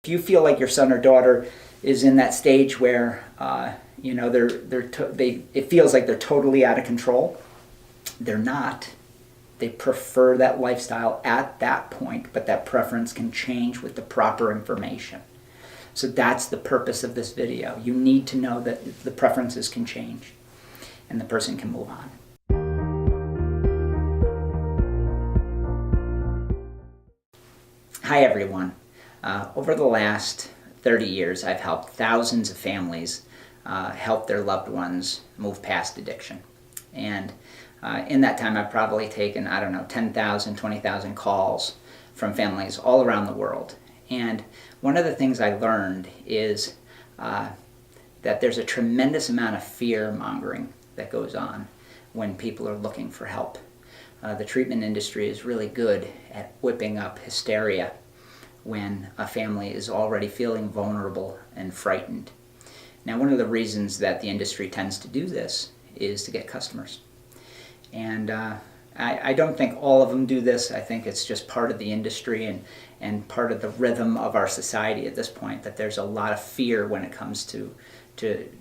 If you feel like your son or daughter is in that stage where it feels like they're totally out of control, they're not. They prefer that lifestyle at that point, but that preference can change with the proper information. So that's the purpose of this video. You need to know that the preferences can change and the person can move on. Hi everyone. Over the last 30 years, I've helped thousands of families help their loved ones move past addiction. And in that time, I've probably taken, 10,000, 20,000 calls from families all around the world. And one of the things I learned is that there's a tremendous amount of fear mongering that goes on when people are looking for help. The treatment industry is really good at whipping up hysteria when a family is already feeling vulnerable and frightened. Now, one of the reasons that the industry tends to do this is to get customers. And I don't think all of them do this. I think it's just part of the industry and part of the rhythm of our society at this point, that there's a lot of fear when it comes to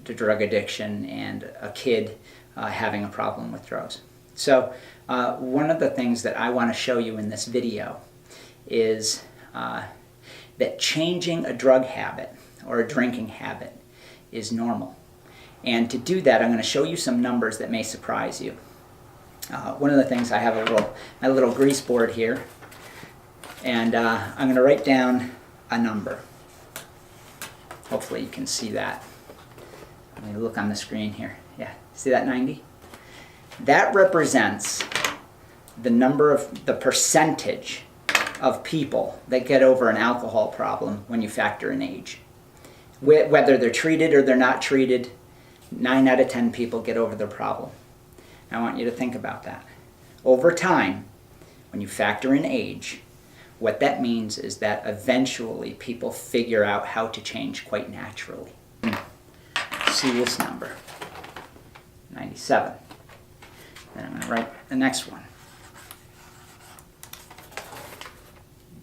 drug addiction and a kid having a problem with drugs. So one of the things that I want to show you in this video is that changing a drug habit or a drinking habit is normal. And to do that, I'm going to show you some numbers that may surprise you. One of the things, I have my little grease board here, and I'm going to write down a number. Hopefully you can see that. Let me look on the screen here. Yeah, see that 90? That represents the percentage of people that get over an alcohol problem when you factor in age. Whether they're treated or they're not treated, 9 out of 10 people get over their problem. I want you to think about that. Over time, when you factor in age, what that means is that eventually people figure out how to change quite naturally. See this number, 97. Then I'm going to write the next one,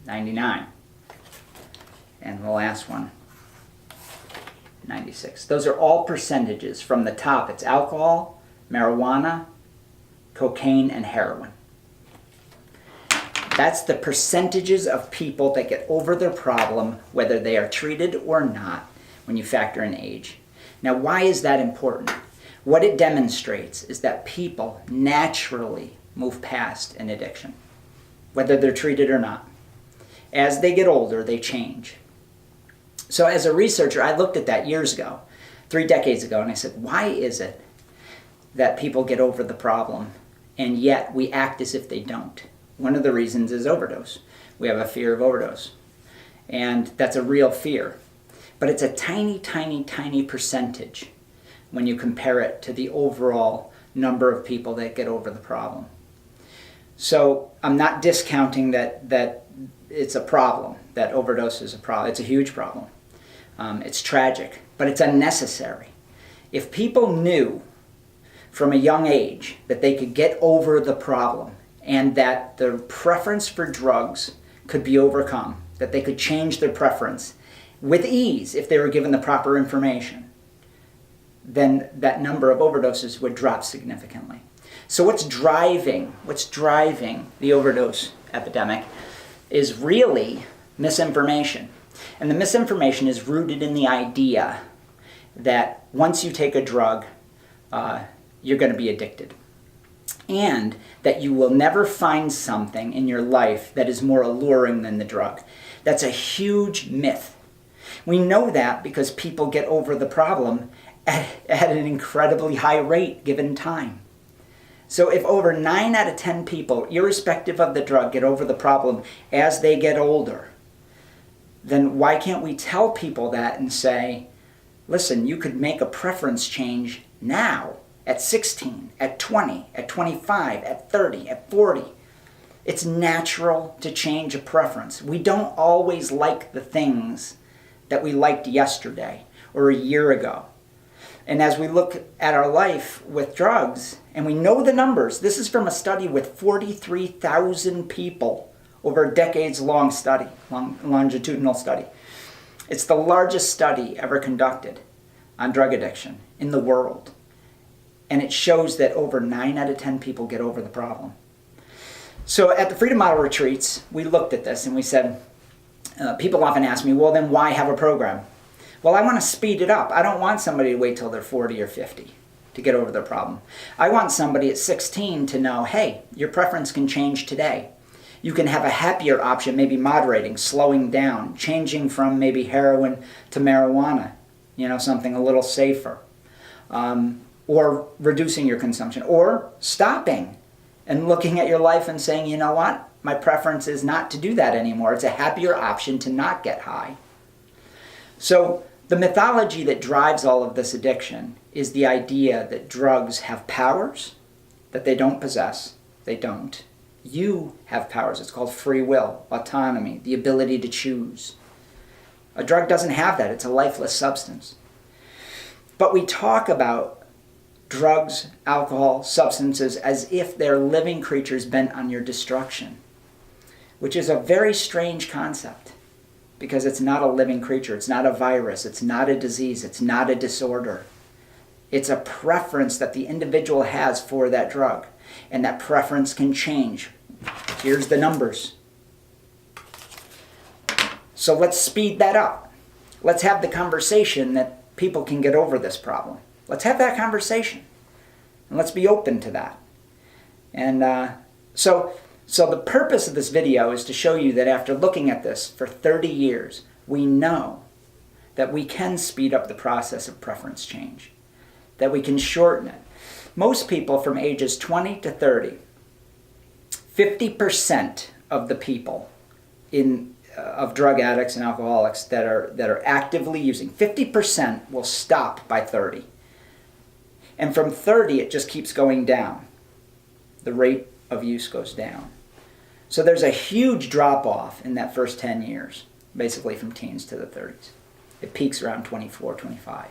99. And the last one, 96. Those are all percentages. From the top, it's alcohol, marijuana, cocaine, and heroin. That's the percentages of people that get over their problem, whether they are treated or not, when you factor in age. Now, why is that important? What it demonstrates is that people naturally move past an addiction, whether they're treated or not. As they get older, they change. So as a researcher, I looked at that years ago, 3 decades ago, and I said, why is it that people get over the problem and yet we act as if they don't? One of the reasons is overdose. We have a fear of overdose. And that's a real fear. But it's a tiny, tiny, tiny percentage when you compare it to the overall number of people that get over the problem. So I'm not discounting that it's a problem, that overdose is a problem. It's a huge problem. It's tragic, but it's unnecessary. If people knew from a young age that they could get over the problem and that their preference for drugs could be overcome, that they could change their preference with ease if they were given the proper information, then that number of overdoses would drop significantly. So what's driving the overdose epidemic is really misinformation. And the misinformation is rooted in the idea that once you take a drug, you're going to be addicted. And that you will never find something in your life that is more alluring than the drug. That's a huge myth. We know that because people get over the problem at an incredibly high rate given time. So if over 9 out of 10 people, irrespective of the drug, get over the problem as they get older, then why can't we tell people that and say, listen, you could make a preference change now, at 16, at 20, at 25, at 30, at 40. It's natural to change a preference. We don't always like the things that we liked yesterday or a year ago. And as we look at our life with drugs, and we know the numbers, this is from a study with 43,000 people over a decades-long study, longitudinal study. It's the largest study ever conducted on drug addiction in the world. And it shows that over 9 out of 10 people get over the problem. So at the Freedom Model retreats, we looked at this and we said, people often ask me, well, then why have a program? Well, I want to speed it up. I don't want somebody to wait till they're 40 or 50 to get over their problem. I want somebody at 16 to know, hey, your preference can change today. You can have a happier option, maybe moderating, slowing down, changing from maybe heroin to marijuana, something a little safer, or reducing your consumption, or stopping and looking at your life and saying, you know what, my preference is not to do that anymore. It's a happier option to not get high. So the mythology that drives all of this addiction is the idea that drugs have powers that they don't possess. They don't. You have powers. It's called free will, autonomy, the ability to choose. A drug doesn't have that. It's a lifeless substance. But we talk about drugs, alcohol, substances as if they're living creatures bent on your destruction, which is a very strange concept because it's not a living creature. It's not a virus. It's not a disease. It's not a disorder. It's a preference that the individual has for that drug, and that preference can change. Here's the numbers. So let's speed that up. Let's have the conversation that people can get over this problem. Let's have that conversation. And let's be open to that. And so the purpose of this video is to show you that after looking at this for 30 years, we know that we can speed up the process of preference change, that we can shorten it. Most people from ages 20 to 30, 50% of the people of drug addicts and alcoholics that are actively using, 50% will stop by 30. And from 30, it just keeps going down. The rate of use goes down. So there's a huge drop-off in that first 10 years, basically from teens to the 30s. It peaks around 24, 25.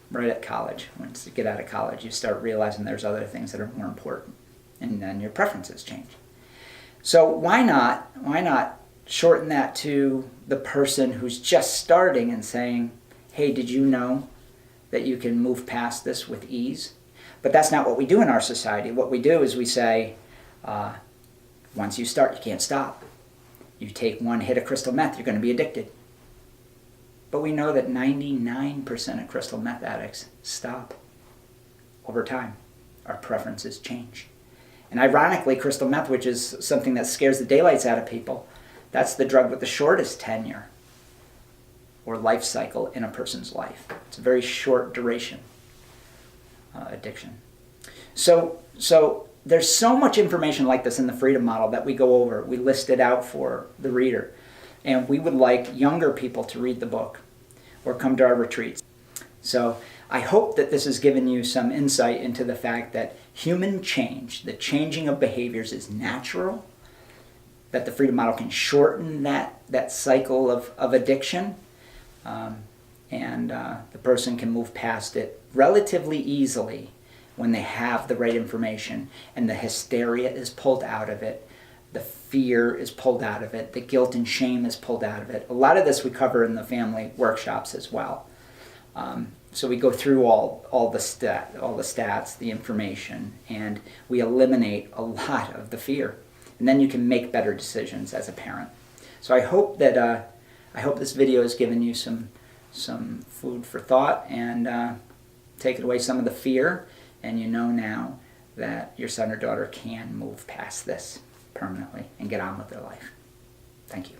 Right at college. Once you get out of college, you start realizing there's other things that are more important. And then your preferences change. So why not shorten that to the person who's just starting and saying, hey, did you know that you can move past this with ease? But that's not what we do in our society. What we do is we say, once you start, you can't stop. You take one hit of crystal meth, you're going to be addicted. But we know that 99% of crystal meth addicts stop over time. Our preferences change. And ironically, crystal meth, which is something that scares the daylights out of people, that's the drug with the shortest tenure or life cycle in a person's life. It's a very short duration addiction. So there's so much information like this in the Freedom Model that we go over. We list it out for the reader. And we would like younger people to read the book or come to our retreats. So I hope that this has given you some insight into the fact that human change, the changing of behaviors, is natural, that the Freedom Model can shorten that cycle of addiction, and the person can move past it relatively easily when they have the right information and the hysteria is pulled out of it, the fear is pulled out of it, the guilt and shame is pulled out of it. A lot of this we cover in the family workshops as well. So we go through all the stats, the information, and we eliminate a lot of the fear. And then you can make better decisions as a parent. So I hope that this video has given you some food for thought and taken away some of the fear, and you know now that your son or daughter can move past this permanently and get on with their life. Thank you.